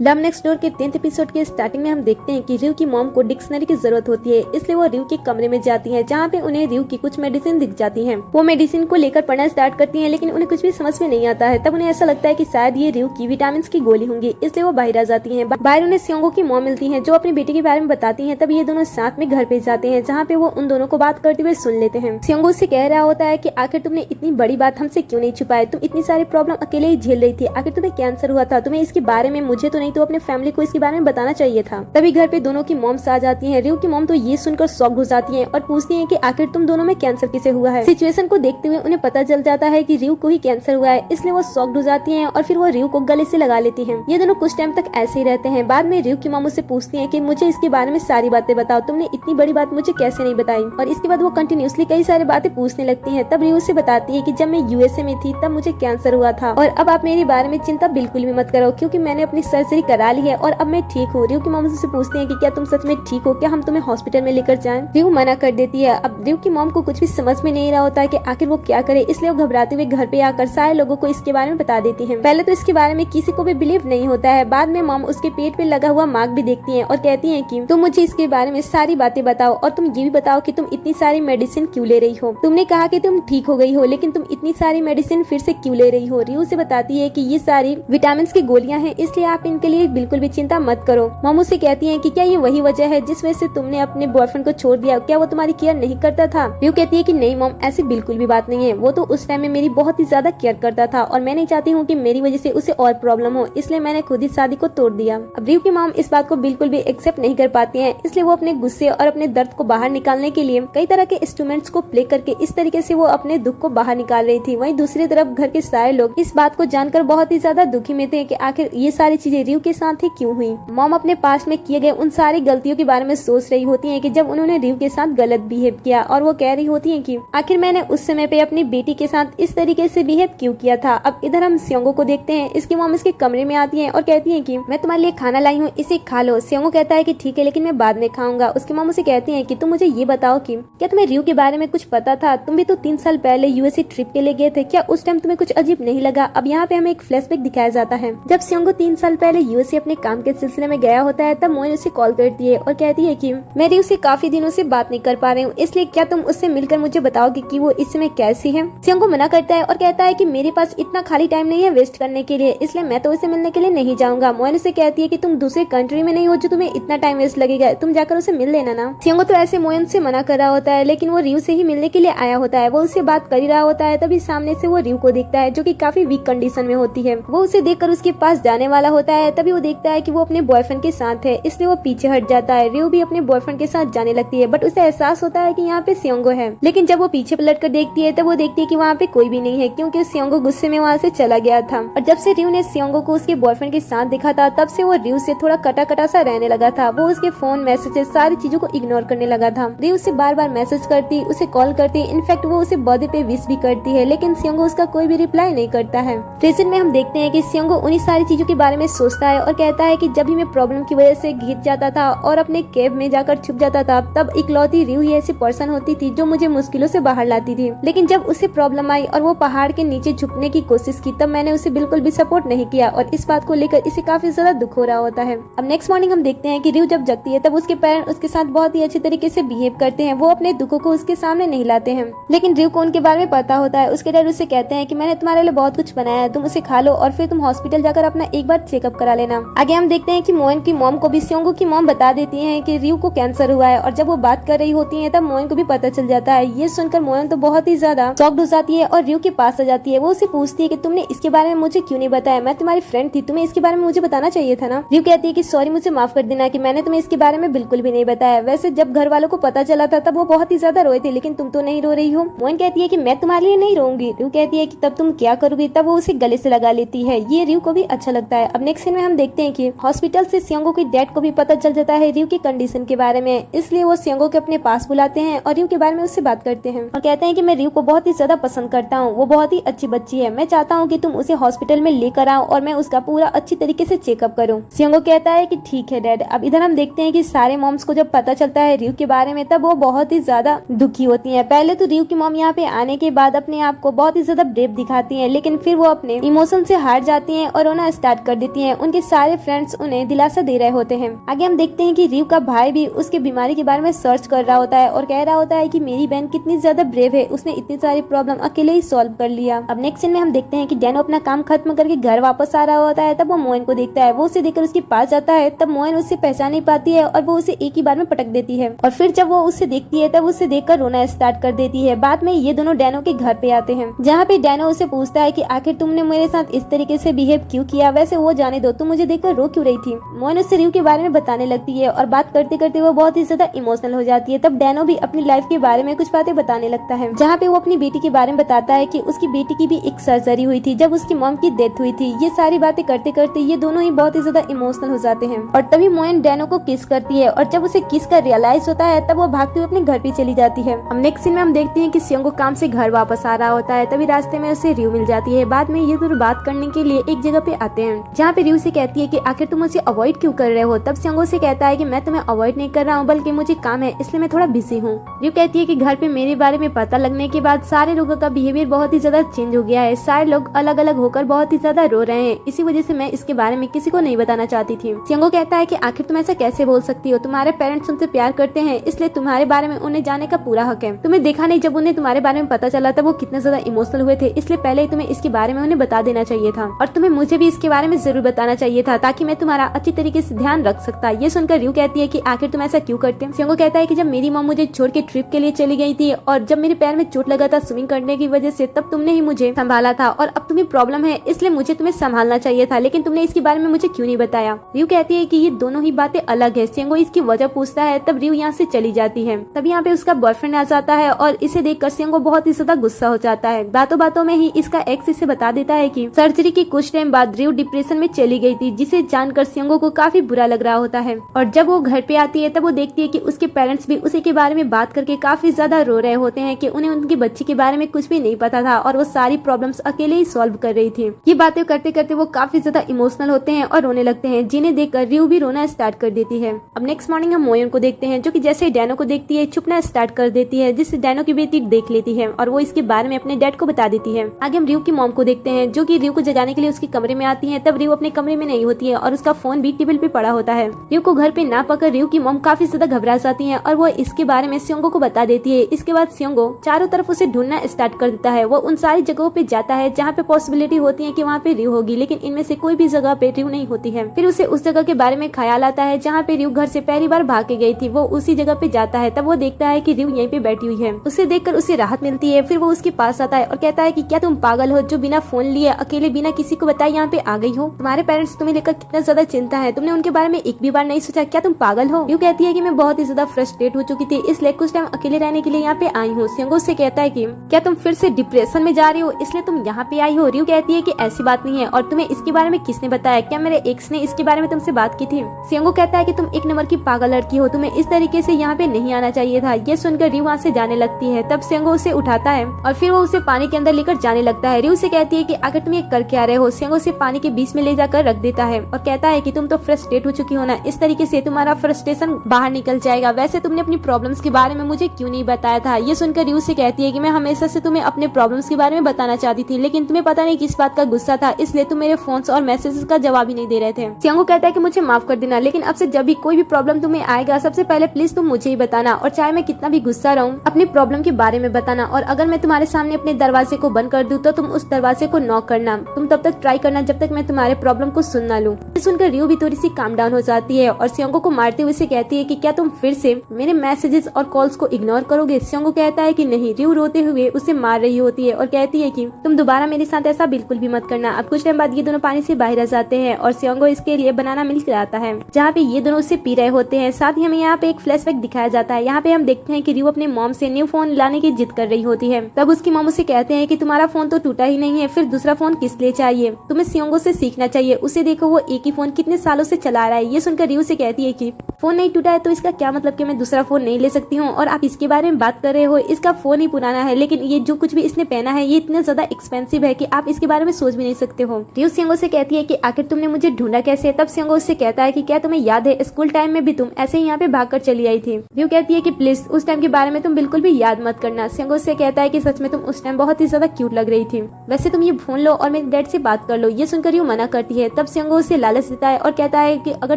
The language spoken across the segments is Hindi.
लव नेक्स्ट डोर के 10th एपिसोड के स्टार्टिंग में हम देखते हैं कि रिव की मॉम को डिक्शनरी की जरूरत होती है, इसलिए वो रिव के कमरे में जाती हैं, जहाँ पे उन्हें रिव की कुछ मेडिसिन दिख जाती हैं। वो मेडिसिन को लेकर पढ़ना स्टार्ट करती हैं, लेकिन उन्हें कुछ भी समझ में नहीं आता है। तब उन्हें ऐसा लगता है कि शायद ये रिव की विटामिन की गोली होंगी, इसलिए वो बाहर आ जाती हैं। बाहर उन्हें सियोंगो की मॉम मिलती है, जो अपनी बेटी के बारे में बताती है। तब ये दोनों साथ में घर पे जाते हैं, जहाँ पे वो उन दोनों को बात करते हुए सुन लेते हैं। सियोंगो से कह रहा होता है कि आखिर तुमने इतनी बड़ी बात हमसे क्यों नहीं छुपाई, तुम इतनी सारी प्रॉब्लम अकेले ही झेल रही थी, आखिर तुम्हें कैंसर हुआ था, तुम्हें इसके बारे में मुझे तो नहीं तो अपने फैमिली को इसके बारे में बताना चाहिए था। तभी घर पे दोनों की मॉम्स आ जाती हैं। रिव की मॉम तो ये सुनकर शॉक हो जाती हैं और पूछती हैं कि आखिर तुम दोनों में कैंसर किसे हुआ है। सिचुएशन को देखते हुए उन्हें पता चल जाता है कि रिव को ही कैंसर हुआ है, इसलिए वो शॉक्ड हो जाती हैं और फिर वो रिव को गले से लगा लेती हैं। ये दोनों कुछ टाइम तक ऐसे ही रहते हैं। बाद में रिव की मॉम उससे पूछती है कि मुझे इसके बारे में सारी बातें बताओ, तुमने इतनी बड़ी बात मुझे कैसे नहीं बताई। और इसके बाद वो कंटिन्यूसली कई सारी बातें पूछने लगती है। तब रिव उसे बताती है कि जब मैं यूएसए में थी तब मुझे कैंसर हुआ था, और अब आप मेरे बारे में चिंता बिल्कुल भी मत करो, क्योंकि मैंने अपनी सर्जरी करा ली है और अब मैं ठीक हूँ। रिव की मॉम से पूछती हैं कि क्या तुम सच में ठीक हो, क्या हम तुम्हें हॉस्पिटल में लेकर जाएं। रिव मना कर देती है। अब रिव की मॉम को कुछ भी समझ में नहीं रहा होता है कि आखिर वो क्या करे, इसलिए वो घबराते हुए घर पे आकर सारे लोगों को इसके बारे में बता देती हैं। पहले तो इसके बारे में किसी को भी बिलीव नहीं होता है। बाद में मॉम उसके पेट पे लगा हुआ मार्क भी देखती हैं और कहती हैं कि तुम मुझे इसके बारे में सारी बातें बताओ, और तुम ये भी बताओ कि तुम इतनी सारी मेडिसिन क्यों ले रही हो। तुमने कहा कि तुम ठीक हो गई हो, लेकिन तुम इतनी सारी मेडिसिन फिर से क्यों ले रही हो। रिव से बताती है कि ये सारी विटामिन की गोलियां हैं, इसलिए आप इनके लिए बिल्कुल भी चिंता मत करो। मॉम उसे कहती है कि क्या ये वही वजह है जिस वजह से तुमने अपने बॉयफ्रेंड को छोड़ दिया, क्या वो तुम्हारी केयर नहीं करता था। रिव कहती है कि नहीं मॉम, ऐसी बिल्कुल भी बात नहीं है, वो तो उस टाइम में मेरी बहुत ही ज्यादा केयर करता था और मैं नहीं चाहती हूँ कि मेरी वजह से उसे और प्रॉब्लम हो, इसलिए मैंने खुद ही शादी को तोड़ दिया। अब रिव की मॉम इस बात को बिल्कुल भी एक्सेप्ट नहीं कर पाती है, इसलिए वो अपने गुस्से और अपने दर्द को बाहर निकालने के लिए कई तरह के इंस्ट्रूमेंट्स को प्ले करके इस तरीके से वो अपने दुख को बाहर निकाल रही थी। वहीं दूसरी तरफ घर के सारे लोग इस बात को जानकर बहुत ही ज्यादा दुखी में थे कि आखिर ये सारी चीजें रिव के साथ ही क्यों हुई। मॉम अपने पास में किए गए उन सारी गलतियों के बारे में सोच रही होती हैं कि जब उन्होंने रिव के साथ गलत बिहेव किया, और वो कह रही होती हैं कि आखिर मैंने उस समय पे अपनी बेटी के साथ इस तरीके से बिहेव क्यों किया था। अब इधर हम सियोंगो को देखते हैं। इसकी मॉम इसके कमरे में आती है और कहती है कि मैं तुम्हारे लिए खाना लाई हूँ, इसे खा लो। सियोंगो कहता है कि ठीक है, लेकिन मैं बाद में खाऊंगा। उसकी मॉम उसे कहती है कि तुम मुझे ये बताओ कि क्या तुम्हें रिव के बारे में कुछ पता था, तुम भी तो 3 साल पहले यूएसए ट्रिप के लिए गए थे, क्या उस टाइम तुम्हें कुछ अजीब नहीं लगा। अब यहाँ पे हमें एक फ्लैशबैक दिखाया जाता है। जब सियोंगो 3 साल पहले यूएसए अपने काम के सिलसिले में गया होता है, तब मोइन उसे कॉल करती है और कहती है कि मैं रिव से काफी दिनों से बात नहीं कर पा रही हूँ, इसलिए क्या तुम उससे मिलकर मुझे बताओगे कि वो इस समय कैसी है। सियोंगो मना करता है और कहता है कि मेरे पास इतना खाली टाइम नहीं है वेस्ट करने के लिए, इसलिए मैं तो उसे मिलने के लिए नहीं जाऊंगा। मोइन उसे कहती है कि तुम दूसरे कंट्री में नहीं हो जो तुम्हें इतना टाइम वेस्ट लगेगा, तुम जाकर उसे मिल लेना ना। सियोंगो तो ऐसे मोइन से मना कर रहा होता है, लेकिन वो रिव से ही मिलने के लिए आया होता है। वो उससे बात कर ही रहा होता है, तभी सामने से वो रिव को देखता है, जो कि काफी वीक कंडीशन में होती है। वो उसे देखकर उसके पास जाने वाला होता है, तभी वो देखता है कि वो अपने बॉयफ्रेंड के साथ है, इसलिए वो पीछे हट जाता है। रिव भी अपने बॉयफ्रेंड के साथ जाने लगती है, बट उसे एहसास होता है कि यहाँ पे सियोंगो है। लेकिन जब वो पीछे पलट कर देखती है, तब वो देखती है कि वहाँ पे कोई भी नहीं है, क्योंकि सियोंगो गुस्से में वहाँ से चला गया था। और जब से रिव ने सियोंगो को उसके बॉयफ्रेंड के साथ देखा था, तब से वो रिव से थोड़ा कटा कटा सा रहने लगा था। वो उसके फोन मैसेजेस सारी चीजों को इग्नोर करने लगा था। रिव उसे बार बार मैसेज करती, उसे कॉल करती, इनफैक्ट वो उसे बर्थडे पे विश भी करती है, लेकिन सियोंगो उसका कोई भी रिप्लाई नहीं करता है। प्रेजेंट में हम देखते हैं कि सियोंगो उन्हीं सारी चीजों के बारे में सोचता है और कहता है कि जब भी मैं प्रॉब्लम की वजह से घिर जाता था और अपने केव में जाकर छुप जाता था, तब इकलौती रिव ही ऐसी पर्सन होती थी जो मुझे मुश्किलों से बाहर लाती थी। लेकिन जब उसे प्रॉब्लम आई और वो पहाड़ के नीचे छुपने की कोशिश की, तब मैंने उसे बिल्कुल भी सपोर्ट नहीं किया, और इस बात को लेकर इसे काफी ज्यादा दुख हो रहा होता है। अब नेक्स्ट मॉर्निंग हम देखते हैं कि रिव जब जगती है, तब उसके पेरेंट्स उसके साथ बहुत ही अच्छी तरीके से बिहेव करते हैं। वो अपने दुखों को उसके सामने नहीं लाते हैं, लेकिन रिव को उनके बारे में पता होता है। उसके डैड उससे कहते हैं कि मैंने तुम्हारे लिए बहुत कुछ बनाया है, तुम उसे खा लो और फिर तुम हॉस्पिटल जाकर अपना एक बार चेकअप करा लेना। आगे हम देखते हैं कि मोइन की मॉम को भी सियोंगो की मॉम बता देती है कि रिव को कैंसर हुआ है, और जब वो बात कर रही होती है, तब मोइन को भी पता चल जाता है। ये सुनकर मोइन तो बहुत ही ज्यादा शॉक्ड हो जाती है और रिव के पास आ जाती है। वो उसे पूछती है कि तुमने इसके बारे में मुझे क्यों नहीं बताया, मैं तुम्हारी फ्रेंड थी, तुम्हें इसके बारे में मुझे बताना चाहिए था ना। रिव कहती है कि सॉरी, मुझे माफ कर देना कि मैंने तुम्हें इसके बारे में बिल्कुल भी नहीं बताया। वैसे जब घर वालों को पता चला था, तब वो बहुत ही ज्यादा रोए थे, लेकिन तुम तो नहीं रो रही हो। मोइन कहती है कि मैं तुम्हारे लिए नहीं रोऊंगी। रिव कहती है कि तब तुम क्या करोगी। तब वो उसे गले से लगा लेती है। ये रिव को भी अच्छा लगता है। अब नेक्स्ट सीन में हम देखते हैं कि हॉस्पिटल से सियोंगो की डैड को भी पता चल जाता है रिव की कंडीशन के बारे में, इसलिए वो सियोंगो के अपने पास बुलाते हैं और रिव के बारे में उससे बात करते हैं और कहते हैं कि मैं रिव को बहुत ही ज्यादा पसंद करता हूँ, वो बहुत ही अच्छी बच्ची है, मैं चाहता हूँ कि तुम उसे हॉस्पिटल में लेकर आओ और मैं उसका पूरा अच्छी तरीके से चेकअप करूँ। सियोंगो कहता है कि ठीक है डैड। अब इधर हम देखते हैं कि सारे मॉम्स को जब पता चलता है रिव के बारे में, तब वो बहुत ही ज्यादा दुखी होती है। पहले तो रिव की मॉम यहाँ पे आने के बाद अपने आप को बहुत ही ज्यादा ब्रेव दिखाती है, लेकिन फिर वो अपने इमोशन से हार जाती हैं और रोना स्टार्ट कर देती हैं। उनके सारे फ्रेंड्स उन्हें दिलासा दे रहे होते हैं। आगे हम देखते हैं कि रिव का भाई भी उसके बीमारी के बारे में सर्च कर रहा होता है और कह रहा होता है कि मेरी बहन कितनी ज्यादा ब्रेव है, उसने इतनी सारी प्रॉब्लम अकेले ही सॉल्व कर लिया। अब नेक्स्ट सीन में हम देखते हैं कि डैनो अपना काम खत्म करके घर वापस आ रहा होता है। तब वो मोहन को देखता है, वो उसे देखकर उसके पास जाता है। तब मोहन उससे पहचान नहीं पाती है और वो उसे एक ही बार में पटक देती है और फिर जब वो उसे देखती है तब उसे देखकर रोना स्टार्ट कर देती है। बाद में ये दोनों डैनो के घर पे आते हैं, जहाँ पे डैनो उसे पूछता है कि आखिर तुमने मेरे साथ इस तरीके से बिहेव क्यों किया, वैसे वो जाने दो, तुम मुझे देखकर रो क्यों रही थी। मोहन उससे रिव के बारे में बताने लगती है और बात करते करते वो बहुत ही ज्यादा इमोशनल हो जाती है। तब डैनो भी अपनी लाइफ के बारे में कुछ बातें बताने लगता है, जहाँ पे वो अपनी बेटी के बारे में बताता है कि उसकी बेटी की भी एक सर्जरी हुई थी जब उसकी मॉम की डेथ हुई थी। ये सारी बातें करते करते ये दोनों ही बहुत ही ज्यादा इमोशनल हो जाते हैं और तभी मोहन डैनो को किस करती है और जब उसे किस कर रियलाइज होता है तब वो भागते हुए अपने घर पे चली जाती है। हम नेक्स्ट सीन में हम देखते हैं कि सियोंगो काम से घर वापस आ रहा होता है। तभी रास्ते में उसे रिव मिल जाती है। बाद में ये दोनों बात करने के लिए एक जगह पे आते हैं, जहाँ पे रिव से कहती है कि आखिर तुम मुझे अवॉइड क्यों कर रहे हो। तब सियोंगो से कहता है कि मैं तुम्हें अवॉइड नहीं कर रहा हूँ, बल्कि मुझे काम है इसलिए मैं थोड़ा बिजी हूँ। रिव कहती है कि घर पे मेरे बारे में पता लगने के बाद सारे लोगों का बिहेवियर बहुत ही ज्यादा चेंज हो गया है, सारे लोग अलग अलग होकर बहुत ही ज्यादा रो रहे हैं, इसी वजह से मैं इसके बारे में किसी को नहीं बताना चाहती थी। सियोंगो कहता है कि आखिर तुम ऐसा कैसे बोल सकती हो, तुम्हारे पेरेंट्स तुमसे प्यार करते हैं इसलिए तुम्हारे बारे में उन्हें जानने का पूरा हक है। तुम्हें देखा नहीं, जब उन्हें तुम्हारे बारे में पता चला तब वो कितने ज्यादा इमोशनल हुए थे, इसलिए पहले ही तुम्हें इसके बारे में उन्हें बता देना चाहिए था और तुम्हें मुझे भी इसके बारे में जरूर बताना चाहिए था ताकि मैं तुम्हारा अच्छी तरीके से ध्यान रख सकता। ये सुनकर रिव कहती है कि आखिर तुम ऐसा क्यों करते हैं। सियोंगो कहता है कि जब मेरी मॉम मुझे छोड़ के ट्रिप के लिए चली गई थी और जब मेरे पैर में चोट लगा था स्विमिंग करने की वजह से, तब तुमने ही मुझे संभाला था और अब तुम्हें प्रॉब्लम है इसलिए मुझे तुम्हें संभालना चाहिए था, लेकिन तुमने इसके बारे में मुझे क्यों नहीं बताया। रिव कहती है कि ये दोनों ही बातें अलग है। सियोंगो इसकी वजह पूछता है, तब रिव यहाँ से चली जाती है। तब यहाँ पे उसका बॉयफ्रेंड आ जाता है और इसे देखकर सियोंगो बहुत ही ज्यादा गुस्सा हो जाता है। बातों बातों में ही इसका एक्स इसे बता देता है कि सर्जरी के कुछ टाइम बाद रिव डिप्रेशन में चली गई थी, जिसे जानकर सियोंगो को काफी बुरा लग रहा होता है। और जब वो घर पे आती है तब वो देखती है कि उसके पेरेंट्स भी उसी के बारे में बात करके काफी ज्यादा रो रहे होते हैं कि उन्हें उनकी बच्ची के बारे में कुछ भी नहीं पता था और वो सारी प्रॉब्लम्स अकेले ही सॉल्व कर रही थी। ये बातें करते करते वो काफी ज्यादा इमोशनल होते हैं और रोने लगते हैं, जिन्हें देखकर रिव भी रोना स्टार्ट कर देती है। अब नेक्स्ट मॉर्निंग हम मोयन को देखते हैं, जो कि जैसे डैनो को देखती है छुपना स्टार्ट कर देती है, जिससे डैनो की बेटी देख लेती है और वो इसके बारे में अपने डैड को बता देती है। आगे हम रिव की मॉम को देखते हैं, जो कि रिव को जगाने के लिए उसके कमरे में आती है। तब रिव अपने कमरे में नहीं होती है और उसका फोन भी टेबल पे पड़ा होता है। रिव को घर पे ना पाकर रिव की मॉम काफी ज्यादा घबरा जाती है और वो इसके बारे में सियोंगो को बता देती है। इसके बाद सियोंगो चारों तरफ उसे ढूंढना स्टार्ट कर देता है। वो उन सारी जगहों पे जाता है जहाँ पे पॉसिबिलिटी होती है कि वहाँ पे रिव होगी, लेकिन इनमें से कोई भी जगह पे रिव नहीं होती है। फिर उसे उस जगह के बारे में ख्याल आता है जहाँ पे रिव घर से पहली बार भाग के गई थी। वो उसी जगह पे जाता है। तब वो देखता है कि रिव यहीं पे बैठी हुई है। उसे देखकर उसे राहत मिलती है। फिर वो उसके पास आता है और कहता है कि क्या तुम पागल हो जो बिना फोन लिए अकेले बिना किसी को बताए यहाँ पे आ गई हो। तुम्हारे पेरेंट्स तुम्हें लेकर कितना ज्यादा चिंता है, तुमने उनके बारे में एक भी बार नहीं सोचा, क्या तुम पागल हो। रिव कहती है कि मैं बहुत ही ज्यादा फ्रस्ट्रेट हो चुकी थी, इसलिए कुछ टाइम अकेले रहने के लिए यहाँ पे आई हूँ। सियोंगो से कहता है कि क्या तुम फिर से डिप्रेशन में जा रही हो इसलिए तुम यहाँ पे आई हो। रिव कहती है कि ऐसी बात नहीं है, और तुम्हें इसके बारे में किसने बताया, क्या मेरे एक्स ने इसके बारे में तुमसे बात की थी। सियोंगो कहता है कि तुम एक नंबर की पागल लड़की हो, तुम्हें इस तरीके से यहाँ पे नहीं आना चाहिए था। ये सुनकर रिव वहाँ से जाने लगती है। तब सियोंगो उसे उठाता है और फिर वो उसे पानी के अंदर लेकर जाने लगता है। रिव से कहती है कि अगर तुम ये कर क्या रहे हो। सियोंगो उसे पानी के बीच में ले जाकर रख देता है और कहता है कि तुम तो फ्रस्ट्रेट हो चुकी हो ना, इस तरीके से तुम्हारा फ्रस्ट्रेशन बाहर निकल जाएगा। वैसे तुमने अपनी प्रॉब्लम्स के बारे में मुझे क्यों नहीं बताया था। ये सुनकर रिव से कहती है कि मैं हमेशा से तुम्हें अपने प्रॉब्लम्स के बारे में बताना चाहती थी, लेकिन तुम्हें पता नहीं किस बात का गुस्सा था, इसलिए तुम मेरे फोन्स और मैसेजेस का जवाब ही नहीं दे रहे थे। सियोंगो कहता है कि मुझे माफ कर देना, लेकिन अब से जब भी कोई भी प्रॉब्लम तुम्हें आएगा सबसे पहले प्लीज तुम मुझे ही बताना, और चाहे मैं कितना भी गुस्सा रहूं अपनी प्रॉब्लम के बारे में बताना। और अगर मैं तुम्हारे सामने अपने दरवाजे को बंद कर दूं तो तुम उस दरवाजे को नॉक करना। तुम तब तक ट्राई करना जब तक मैं तुम्हारे प्रॉब्लम को सुन ना लूं। ये सुनकर रिव भी थोड़ी सी काम डाउन हो जाती है और सियोंगो को मारते हुए से कहती है कि क्या तुम फिर से मेरे मैसेजेस और कॉल्स को इग्नोर करोगे। सियोंगो कहता है कि नहीं। रिव रोते हुए उसे मार रही होती है और कहती है कि तुम दोबारा मेरे साथ ऐसा बिल्कुल भी मत करना। अब कुछ टाइम बाद ये दोनों पानी से बाहर आ जाते हैं और सियोंगो इसके लिए बनाना मिल्क लाता है, जहाँ पे ये दोनों उसे पी रहे होते हैं। साथ ही हमें यहाँ पे एक फ्लैशबैक दिखाया जाता है। यहाँ पे हम देखते हैं कि रिव अपने मॉम से न्यू फोन लाने की जिद कर रही होती है। तब उसकी मॉम उसे कहते हैं कि तुम्हारा फोन तो टूटा ही नहीं है, फिर दूसरा फोन किस लिए चाहिए। तुम्हें सियोंगो से सीखना चाहिए, उसे देखो वो एक ही फोन कितने सालों से चला रहा है। ये सुनकर रिव से कहती है कि फोन नहीं टूटा है तो इसका क्या मतलब कि मैं दूसरा फोन नहीं ले सकती हूँ, और आप इसके बारे में बात कर रहे हो, इसका फोन ही पुराना है, लेकिन ये जो कुछ भी इसने पहना है ये इतना ज्यादा एक्सपेंसिव है कि आप इसके बारे में सोच भी नहीं सकते हो। रियो सियोंगो से कहती है कि आखिर तुमने मुझे ढूंढा कैसे। तब सियोंगो उससे कहता है कि क्या तुम्हें याद है स्कूल टाइम में भी तुम ऐसे ही यहाँ पे भागकर चली आई थी। रियो कहती है कि प्लीज उस टाइम के बारे में तुम बिल्कुल भी याद मत करना। सियोंगो उससे कहता है कि सच में तुम उस टाइम बहुत ही ज्यादा क्यूट लग रही थी, वैसे तुम ये फोन लो और मेरे डैड से बात कर लो। ये सुनकर रियो मना करती है। तब सियोंगो उसे लालच देता है और कहता है कि अगर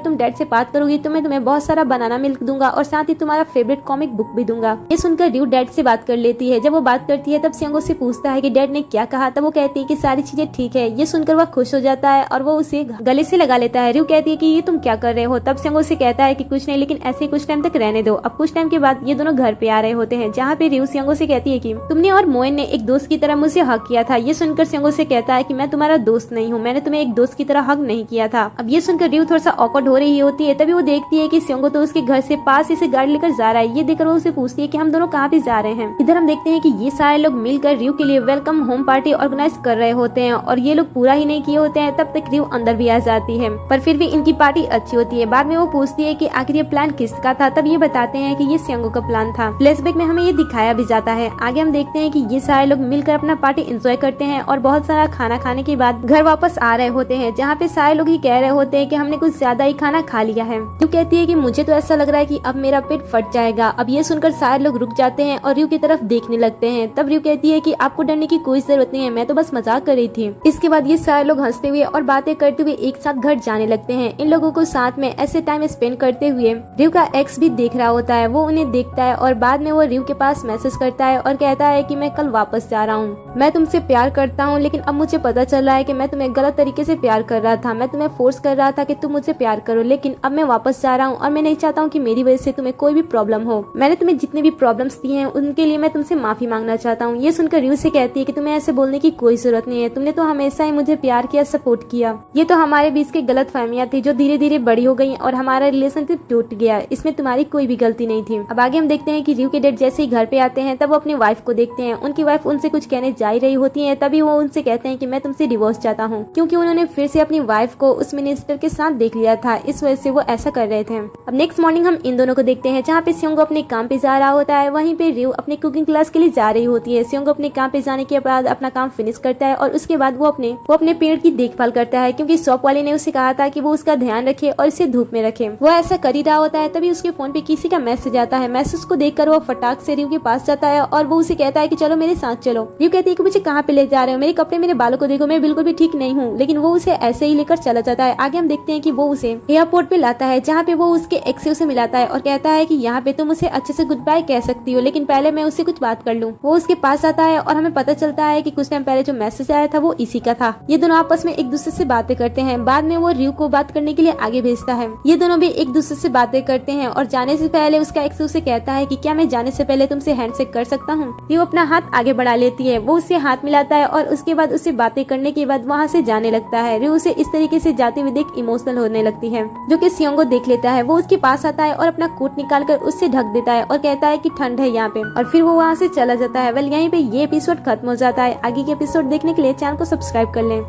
तुम डैड से बात करोगी तो मैं तुम्हें बहुत सारा बनाना मिल्क दूंगा और साथ ही तुम्हारा फेवरेट कॉमिक बुक भी दूंगा। ये सुनकर रियो डैड से बात कर लेती है। जब वो बात करती है तब सियोंगो से पूछता है कि डैड ने क्या कहा। तब वो कहती है कि सारी चीजें ठीक है। ये सुनकर वह खुश हो जाता है और वो उसे गले से लगा लेता है। रियो कहती है कि ये तुम क्या कर रहे हो। तब सियोंगो से कहता है कि कुछ नहीं, लेकिन ऐसे कुछ टाइम तक रहने दो। अब कुछ टाइम के बाद ये दोनों घर पे आ रहे होते हैं, जहाँ पे रियो सियोंगो से कहती है कि तुमने और मोएन ने एक दोस्त की तरह मुझे हक किया था। ये सुनकर सियोंगो से कहता है कि मैं तुम्हारा दोस्त नहीं हूँ, मैंने तुम्हें एक दोस्त की तरह हक नहीं किया था। अब ये सुनकर रियो थोड़ा सा ऑकवर्ड हो रही होती है। तभी वो देखती है कि सियोंगो तो उसके घर से पास इसे गाड़ी लेकर जा रहा है। ये देखकर वो उसे पूछती है कि हम दोनों कहाँ पे जा रहे हैं। इधर हम देखते हैं कि ये सारे लोग मिलकर रियो के लिए वेलकम होम पार्टी ऑर्गेनाइज कर रहे होते हैं, और ये लोग पूरा ही नहीं किए होते हैं तब तक रियो अंदर भी आ जाती है। पर फिर भी इनकी पार्टी अच्छी होती है। बाद में वो पूछती है कि आखिर ये प्लान किसका था। तब ये बताते हैं कि ये सियोंगो का प्लान था। फ्लैशबैक में हमें ये दिखाया भी जाता है। आगे हम देखते हैं कि ये सारे लोग मिलकर अपना पार्टी एंजॉय करते हैं और बहुत सारा खाना खाने के बाद घर वापस आ रहे होते हैं, जहाँ पे सारे लोग ही कह रहे होते हैं कि हमने कुछ ज्यादा ही खाना खा लिया है। रियो कहती है कि मुझे तो ऐसा लग रहा है कि अब मेरा पेट फट जाएगा। अब ये सुनकर सारे लोग रुक जाते हैं और रियो की तरफ देखने लगते हैं। तब रियो कहती है कि आपको डरने की कोई जरूरत नहीं है, मैं तो बस मजाक कर रही थी। इसके बाद ये सारे लोग हंसते हुए और बातें करते हुए एक साथ घर जाने लगते हैं। इन लोगों को साथ में ऐसे टाइम स्पेंड करते हुए रियो का एक्स भी देख रहा होता है। वो उन्हें देखता है और बाद में वो रियो के पास मैसेज करता है और कहता है कि मैं कल वापस जा रहा हूँ। मैं तुमसे प्यार करता हूँ, लेकिन अब मुझे पता चल रहा है कि मैं तुम्हें गलत तरीके से प्यार कर रहा था। मैं तुम्हें फोर्स कर रहा था कि तुम मुझसे प्यार करो, लेकिन अब मैं वापस जा रहा हूँ और मैं नहीं चाहता हूँ कि मेरी वजह से तुम्हें कोई भी प्रॉब्लम हो। मैंने तुम्हें जितने भी प्रॉब्लम्स दी हैं उनके लिए मैं तुमसे माफी मांगना चाहता हूँ। ये सुनकर रियो से कहती है कि तुम्हें ऐसे बोलने की कोई जरूरत नहीं है, तुमने तो हमेशा ही मुझे प्यार किया, सपोर्ट किया। ये तो हमारे बीच की गलत फहमियां थी जो धीरे धीरे बड़ी हो गई और हमारा रिलेशनशिप टूट गया। इसमें तुम्हारी कोई भी गलती नहीं थी। अब आगे हम देखते हैं कि रियो के डैड जैसे ही घर पे आते हैं तब वो अपनी वाइफ को देखते हैं। उनकी वाइफ उनसे कुछ कहने जा रही होती है। तभी वो उनसे कहते हैं कि मैं तुमसे डिवोर्स चाहता हूँ, क्योंकि उन्होंने फिर से अपनी वाइफ को उस मिनिस्टर के साथ देख लिया था, इस वजह से वो ऐसा कर रहे थे। अब नेक्स्ट मॉर्निंग हम इन दोनों को देखते हैं, जहाँ पे सियोंगो अपने काम पे जा रहा होता है। वहीं पे रियो अपने कुकिंग क्लास के लिए जा रही होती है। सियोंगो अपने काम पे जाने के बाद अपना काम फिनिश करता है और उसके बाद वो अपने पेड़ की देखभाल करता है, क्योंकि शॉप वाले ने उसे कहा था कि वो उसका ध्यान रखे और इसे धूप में रखे। वो ऐसा कर ही रहा होता है। तभी उसके फोन पे किसी का मैसेज आता है। मैसेज को देखकर वो फटाक से रियो के पास जाता है और वो उसे कहता है कि चलो मेरे साथ चलो। रियो कहती है कि मुझे कहाँ पे ले जा रहे हो, मेरे कपड़े मेरे बालों को देखो, मैं बिल्कुल भी ठीक नहीं हूँ। लेकिन वो उसे ऐसे ही लेकर चला जाता है। आगे हम देखते हैं कि वो उसे एयरपोर्ट पे लाता है, जहाँ पे वो उसके एक्स से उसे मिलाता है और कहता है कि यहाँ पे तुम उसे अच्छे से गुड बाय कह सकती हो, लेकिन पहले मैं उससे कुछ बात कर लूँ। वो उसके पास आता है और हमें पता चलता है कि कुछ टाइम पहले जो मैसेज आया था वो इसी का था। ये दोनों आपस में एक दूसरे से बातें करते हैं। बाद में वो रियो को बात करने के लिए आगे भेजता है। ये दोनों भी एक दूसरे से बातें करते हैं और जाने से पहले उसका एक्स उसे कहता है कि क्या मैं जाने से पहले तुमसे हैंडशेक कर सकता हूँ। रियो अपना हाथ आगे बढ़ा लेती है। वो उससे हाथ मिलाता है और उसके बाद उससे बातें करने के बाद वहाँ से जाने लगता है। रियो उसे इस तरीके से जाते हुए देख इमोशनल होने लगती है, जो कि सियोंगो देख लेता है। वो उसके पास आता है और अपना कोट निकालकर उससे ढक देता है और कहता है कि ठंड है यहाँ पे, और फिर वो वहाँ से चला जाता है। वेल यहीं पे ये एपिसोड खत्म हो जाता है। आगे के एपिसोड देखने के लिए चैनल को सब्सक्राइब कर लें।